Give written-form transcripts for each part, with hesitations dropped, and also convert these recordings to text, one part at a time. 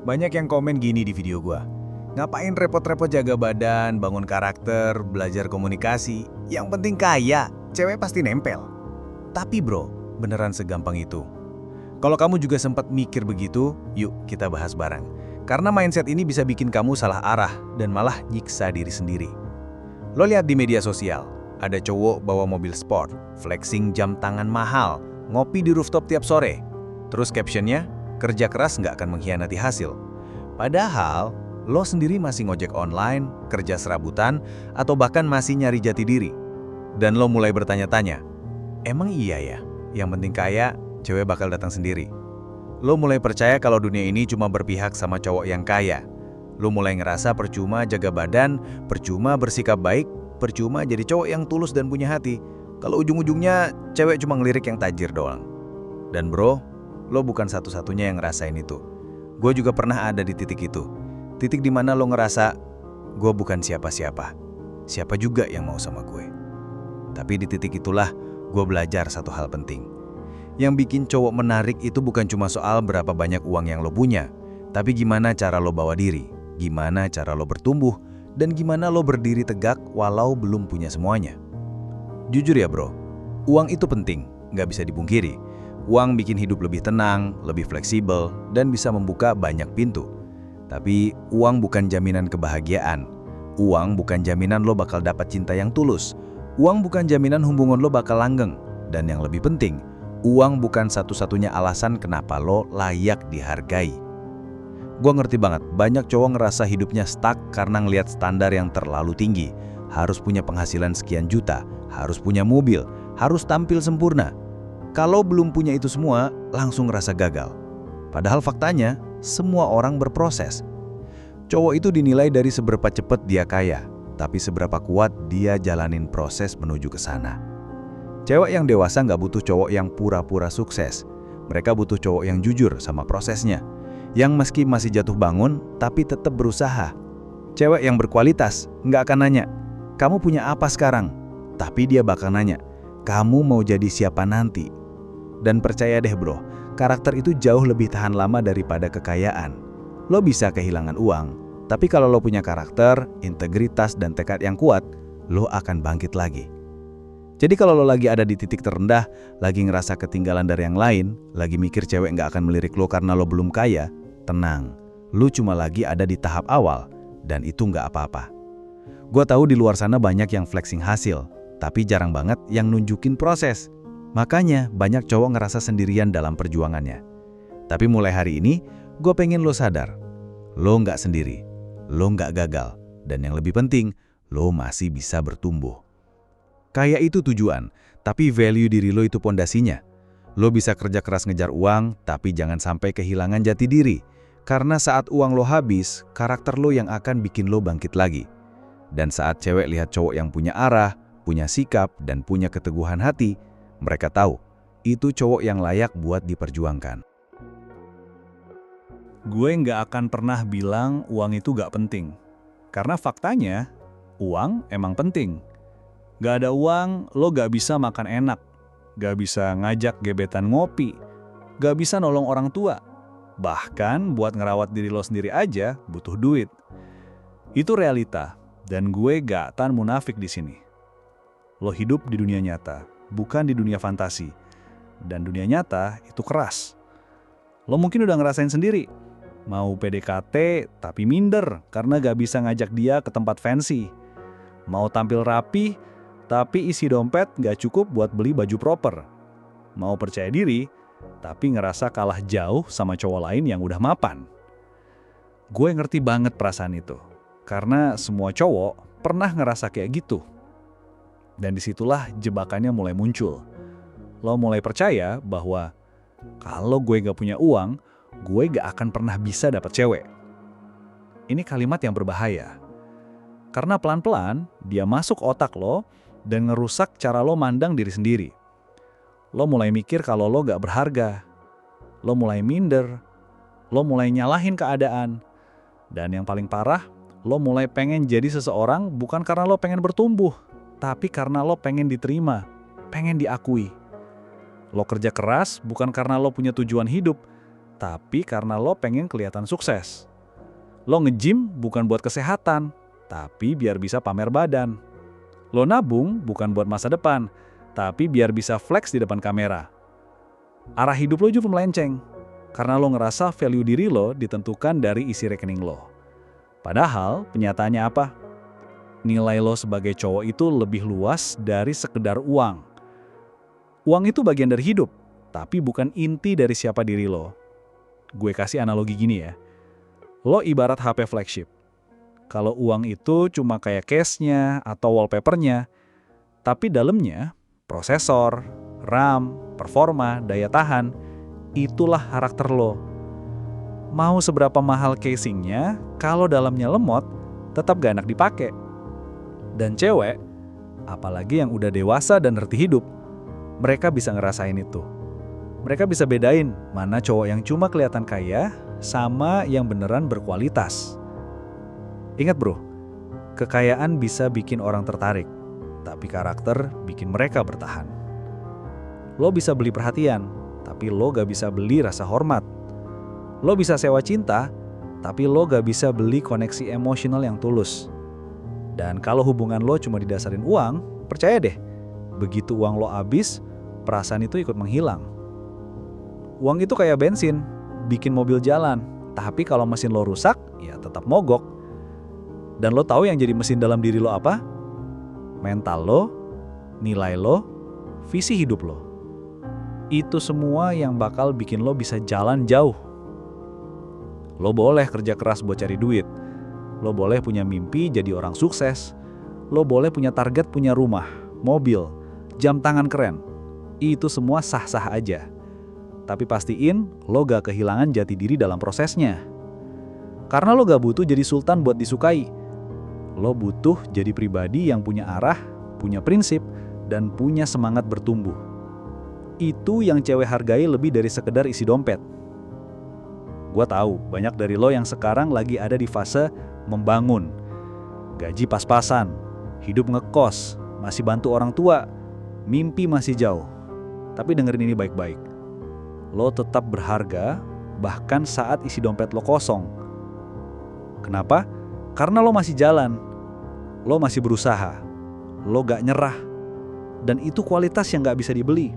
Banyak yang komen gini di video gua. Ngapain repot-repot jaga badan, bangun karakter, belajar komunikasi? Yang penting kaya, cewek pasti nempel. Tapi bro, beneran segampang itu? Kalau kamu juga sempat mikir begitu, yuk kita bahas bareng. Karena mindset ini bisa bikin kamu salah arah dan malah nyiksa diri sendiri. Lo lihat di media sosial, ada cowok bawa mobil sport, flexing jam tangan mahal, ngopi di rooftop tiap sore. Terus captionnya, kerja keras nggak akan mengkhianati hasil. Padahal, lo sendiri masih ngojek online, kerja serabutan, atau bahkan masih nyari jati diri. Dan lo mulai bertanya-tanya, emang iya ya, yang penting kaya, cewek bakal datang sendiri. Lo mulai percaya kalau dunia ini cuma berpihak sama cowok yang kaya. Lo mulai ngerasa percuma jaga badan, percuma bersikap baik, percuma jadi cowok yang tulus dan punya hati. Kalau ujung-ujungnya cewek cuma ngelirik yang tajir doang. Dan bro, lo bukan satu-satunya yang ngerasain itu. Gue juga pernah ada di titik itu. Titik dimana lo ngerasa, gue bukan siapa-siapa. Siapa juga yang mau sama gue. Tapi di titik itulah gue belajar satu hal penting. Yang bikin cowok menarik itu bukan cuma soal berapa banyak uang yang lo punya, tapi gimana cara lo bawa diri, gimana cara lo bertumbuh, dan gimana lo berdiri tegak walau belum punya semuanya. Jujur ya bro, uang itu penting, nggak bisa dipungkiri. Uang bikin hidup lebih tenang, lebih fleksibel, dan bisa membuka banyak pintu. Tapi uang bukan jaminan kebahagiaan. Uang bukan jaminan lo bakal dapat cinta yang tulus. Uang bukan jaminan hubungan lo bakal langgeng. Dan yang lebih penting, uang bukan satu-satunya alasan kenapa lo layak dihargai. Gue ngerti banget, banyak cowok ngerasa hidupnya stuck karena ngelihat standar yang terlalu tinggi. Harus punya penghasilan sekian juta, harus punya mobil, harus tampil sempurna. Kalau belum punya itu semua, langsung ngerasa gagal. Padahal faktanya, semua orang berproses. Cowok itu dinilai dari seberapa cepat dia kaya, tapi seberapa kuat dia jalanin proses menuju ke sana. Cewek yang dewasa nggak butuh cowok yang pura-pura sukses. Mereka butuh cowok yang jujur sama prosesnya. Yang meski masih jatuh bangun, tapi tetap berusaha. Cewek yang berkualitas nggak akan nanya, kamu punya apa sekarang? Tapi dia bakal nanya, kamu mau jadi siapa nanti? Dan percaya deh bro, karakter itu jauh lebih tahan lama daripada kekayaan. Lo bisa kehilangan uang, tapi kalau lo punya karakter, integritas, dan tekad yang kuat, lo akan bangkit lagi. Jadi kalau lo lagi ada di titik terendah, lagi ngerasa ketinggalan dari yang lain, lagi mikir cewek nggak akan melirik lo karena lo belum kaya, tenang, lo cuma lagi ada di tahap awal, dan itu nggak apa-apa. Gue tahu di luar sana banyak yang flexing hasil, tapi jarang banget yang nunjukin proses. Makanya banyak cowok ngerasa sendirian dalam perjuangannya. Tapi mulai hari ini, gue pengen lo sadar. Lo nggak sendiri, lo nggak gagal, dan yang lebih penting, lo masih bisa bertumbuh. Kaya itu tujuan, tapi value diri lo itu pondasinya. Lo bisa kerja keras ngejar uang, tapi jangan sampai kehilangan jati diri. Karena saat uang lo habis, karakter lo yang akan bikin lo bangkit lagi. Dan saat cewek lihat cowok yang punya arah, punya sikap, dan punya keteguhan hati, mereka tahu, itu cowok yang layak buat diperjuangkan. Gue nggak akan pernah bilang uang itu nggak penting. Karena faktanya, uang emang penting. Nggak ada uang, lo nggak bisa makan enak. Nggak bisa ngajak gebetan ngopi. Nggak bisa nolong orang tua. Bahkan buat ngerawat diri lo sendiri aja butuh duit. Itu realita, dan gue nggak akan munafik di sini. Lo hidup di dunia nyata, bukan di dunia fantasi. Dan dunia nyata itu keras. Lo mungkin udah ngerasain sendiri. Mau PDKT tapi minder karena gak bisa ngajak dia ke tempat fancy. Mau tampil rapi tapi isi dompet gak cukup buat beli baju proper. Mau percaya diri tapi ngerasa kalah jauh sama cowok lain yang udah mapan. Gue ngerti banget perasaan itu. Karena semua cowok pernah ngerasa kayak gitu. Dan disitulah jebakannya mulai muncul. Lo mulai percaya bahwa kalau gue gak punya uang, gue gak akan pernah bisa dapet cewek. Ini kalimat yang berbahaya. Karena pelan-pelan dia masuk otak lo dan ngerusak cara lo mandang diri sendiri. Lo mulai mikir kalau lo gak berharga. Lo mulai minder. Lo mulai nyalahin keadaan. Dan yang paling parah, lo mulai pengen jadi seseorang bukan karena lo pengen bertumbuh, tapi karena lo pengen diterima, pengen diakui. Lo kerja keras bukan karena lo punya tujuan hidup, tapi karena lo pengen kelihatan sukses. Lo nge-gym bukan buat kesehatan, tapi biar bisa pamer badan. Lo nabung bukan buat masa depan, tapi biar bisa flex di depan kamera. Arah hidup lo juga melenceng, karena lo ngerasa value diri lo ditentukan dari isi rekening lo. Padahal penyataannya apa? Nilai lo sebagai cowok itu lebih luas dari sekedar uang. Uang itu bagian dari hidup, tapi bukan inti dari siapa diri lo. Gue kasih analogi gini ya. Lo ibarat HP flagship. Kalau uang itu cuma kayak case-nya atau wallpaper-nya, tapi dalamnya, prosesor, RAM, performa, daya tahan, itulah karakter lo. Mau seberapa mahal casing-nya, kalau dalamnya lemot, tetap gak enak dipakai. Dan cewek, apalagi yang udah dewasa dan ngerti hidup, mereka bisa ngerasain itu. Mereka bisa bedain mana cowok yang cuma kelihatan kaya sama yang beneran berkualitas. Ingat bro, kekayaan bisa bikin orang tertarik, tapi karakter bikin mereka bertahan. Lo bisa beli perhatian, tapi lo gak bisa beli rasa hormat. Lo bisa sewa cinta, tapi lo gak bisa beli koneksi emosional yang tulus. Dan kalau hubungan lo cuma didasarin uang, percaya deh, begitu uang lo habis, perasaan itu ikut menghilang. Uang itu kayak bensin, bikin mobil jalan, tapi kalau mesin lo rusak, ya tetap mogok. Dan lo tahu yang jadi mesin dalam diri lo apa? Mental lo, nilai lo, visi hidup lo. Itu semua yang bakal bikin lo bisa jalan jauh. Lo boleh kerja keras buat cari duit. Lo boleh punya mimpi jadi orang sukses. Lo boleh punya target punya rumah, mobil, jam tangan keren. Itu semua sah-sah aja. Tapi pastiin lo gak kehilangan jati diri dalam prosesnya. Karena lo gak butuh jadi sultan buat disukai. Lo butuh jadi pribadi yang punya arah, punya prinsip, dan punya semangat bertumbuh. Itu yang cewek hargai lebih dari sekedar isi dompet. Gua tahu banyak dari lo yang sekarang lagi ada di fase membangun. Gaji pas-pasan, hidup ngekos, masih bantu orang tua, mimpi masih jauh. Tapi dengerin ini baik-baik. Lo tetap berharga bahkan saat isi dompet lo kosong. Kenapa? Karena lo masih jalan. Lo masih berusaha. Lo gak nyerah. Dan itu kualitas yang gak bisa dibeli.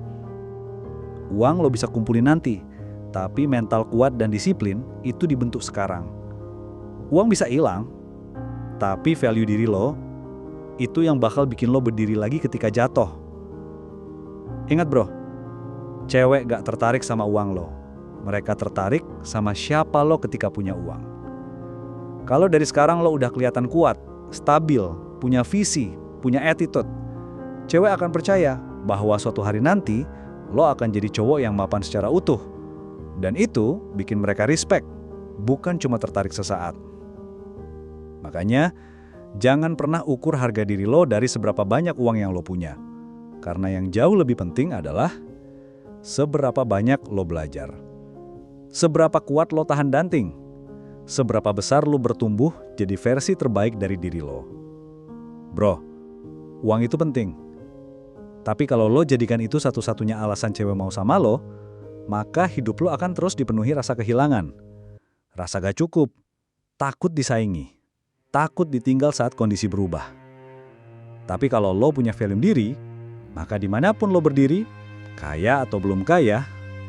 Uang lo bisa kumpulin nanti, tapi mental kuat dan disiplin itu dibentuk sekarang. Uang bisa hilang, tapi value diri lo, itu yang bakal bikin lo berdiri lagi ketika jatuh. Ingat bro, cewek gak tertarik sama uang lo. Mereka tertarik sama siapa lo ketika punya uang. Kalau dari sekarang lo udah kelihatan kuat, stabil, punya visi, punya attitude, cewek akan percaya bahwa suatu hari nanti lo akan jadi cowok yang mapan secara utuh. Dan itu bikin mereka respect, bukan cuma tertarik sesaat. Makanya, jangan pernah ukur harga diri lo dari seberapa banyak uang yang lo punya. Karena yang jauh lebih penting adalah seberapa banyak lo belajar. Seberapa kuat lo tahan banting. Seberapa besar lo bertumbuh jadi versi terbaik dari diri lo. Bro, uang itu penting. Tapi kalau lo jadikan itu satu-satunya alasan cewek mau sama lo, maka hidup lo akan terus dipenuhi rasa kehilangan. Rasa gak cukup, takut disaingi, takut ditinggal saat kondisi berubah. Tapi kalau lo punya value diri, maka dimanapun lo berdiri, kaya atau belum kaya,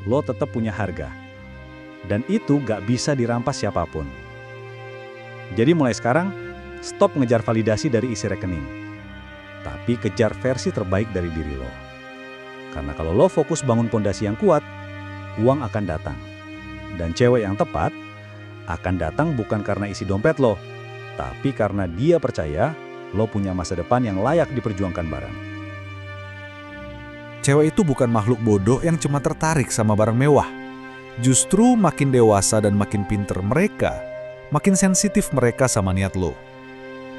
lo tetap punya harga. Dan itu gak bisa dirampas siapapun. Jadi mulai sekarang, stop ngejar validasi dari isi rekening. Tapi kejar versi terbaik dari diri lo. Karena kalau lo fokus bangun pondasi yang kuat, uang akan datang. Dan cewek yang tepat akan datang bukan karena isi dompet lo, tapi karena dia percaya lo punya masa depan yang layak diperjuangkan bareng. Cewek itu bukan makhluk bodoh yang cuma tertarik sama barang mewah. Justru makin dewasa dan makin pinter mereka, makin sensitif mereka sama niat lo.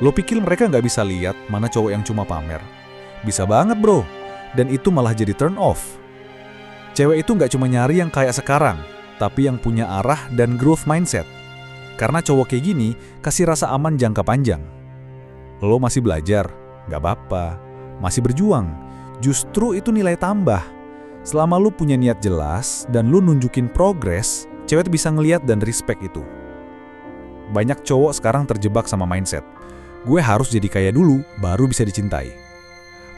Lo pikir mereka nggak bisa lihat mana cowok yang cuma pamer? Bisa banget bro, dan itu malah jadi turn off. Cewek itu nggak cuma nyari yang kayak sekarang, tapi yang punya arah dan growth mindset. Karena cowok kayak gini kasih rasa aman jangka panjang. Lo masih belajar, nggak apa-apa. Masih berjuang, justru itu nilai tambah. Selama lo punya niat jelas dan lo nunjukin progres, cewek bisa ngeliat dan respect itu. Banyak cowok sekarang terjebak sama mindset, gue harus jadi kaya dulu, baru bisa dicintai.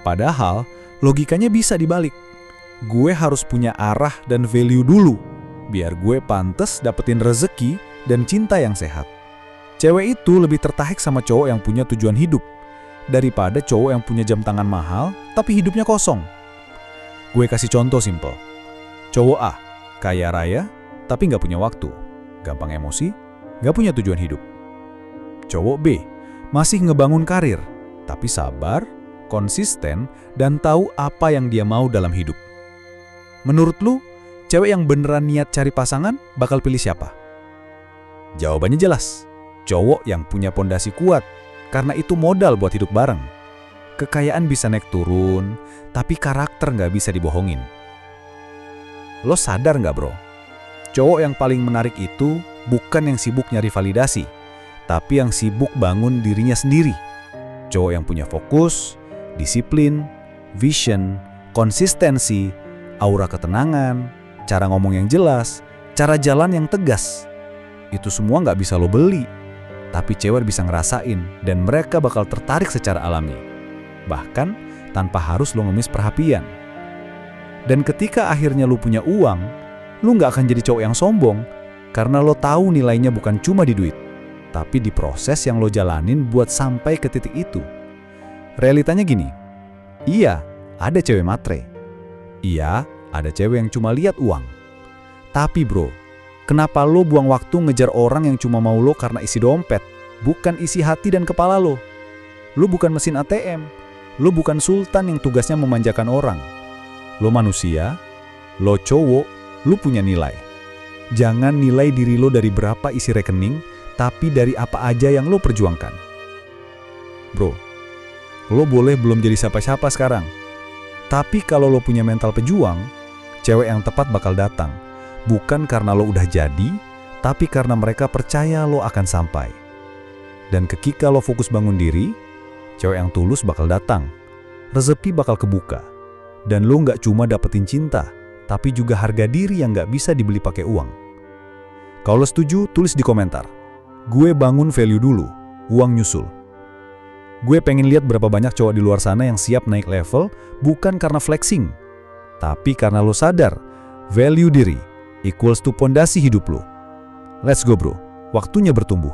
Padahal, logikanya bisa dibalik. Gue harus punya arah dan value dulu, biar gue pantes dapetin rezeki dan cinta yang sehat. Cewek itu lebih tertarik sama cowok yang punya tujuan hidup, daripada cowok yang punya jam tangan mahal, tapi hidupnya kosong. Gue kasih contoh simple. Cowok A, kaya raya, tapi nggak punya waktu, gampang emosi, nggak punya tujuan hidup. Cowok B, masih ngebangun karir, tapi sabar, konsisten, dan tahu apa yang dia mau dalam hidup. Menurut lu, cewek yang beneran niat cari pasangan bakal pilih siapa? Jawabannya jelas, cowok yang punya pondasi kuat, karena itu modal buat hidup bareng. Kekayaan bisa naik turun, tapi karakter nggak bisa dibohongin. Lo sadar nggak bro? Cowok yang paling menarik itu bukan yang sibuk nyari validasi, tapi yang sibuk bangun dirinya sendiri. Cowok yang punya fokus, disiplin, vision, konsistensi, aura ketenangan, cara ngomong yang jelas, cara jalan yang tegas. Itu semua nggak bisa lo beli, tapi cewek bisa ngerasain dan mereka bakal tertarik secara alami. Bahkan tanpa harus lo ngemis perhatian. Dan ketika akhirnya lo punya uang, lo nggak akan jadi cowok yang sombong, karena lo tahu nilainya bukan cuma di duit, tapi di proses yang lo jalanin buat sampai ke titik itu. Realitanya gini, iya, ada cewek matre. Iya, ada cewek yang cuma lihat uang. Tapi bro, kenapa lo buang waktu ngejar orang yang cuma mau lo karena isi dompet, bukan isi hati dan kepala lo? Lo bukan mesin ATM, lo bukan sultan yang tugasnya memanjakan orang. Lo manusia, lo cowok, lo punya nilai. Jangan nilai diri lo dari berapa isi rekening, tapi dari apa aja yang lo perjuangkan. Bro, lo boleh belum jadi siapa-siapa sekarang, tapi kalau lo punya mental pejuang, cewek yang tepat bakal datang. Bukan karena lo udah jadi, tapi karena mereka percaya lo akan sampai. Dan ketika lo fokus bangun diri, cewek yang tulus bakal datang. Rezeki bakal kebuka. Dan lo nggak cuma dapetin cinta, tapi juga harga diri yang nggak bisa dibeli pakai uang. Kalau lo setuju, tulis di komentar. Gue bangun value dulu, uang nyusul. Gue pengen lihat berapa banyak cowok di luar sana yang siap naik level, bukan karena flexing, tapi karena lo sadar, value diri equals to pondasi hidup lo. Let's go bro, waktunya bertumbuh.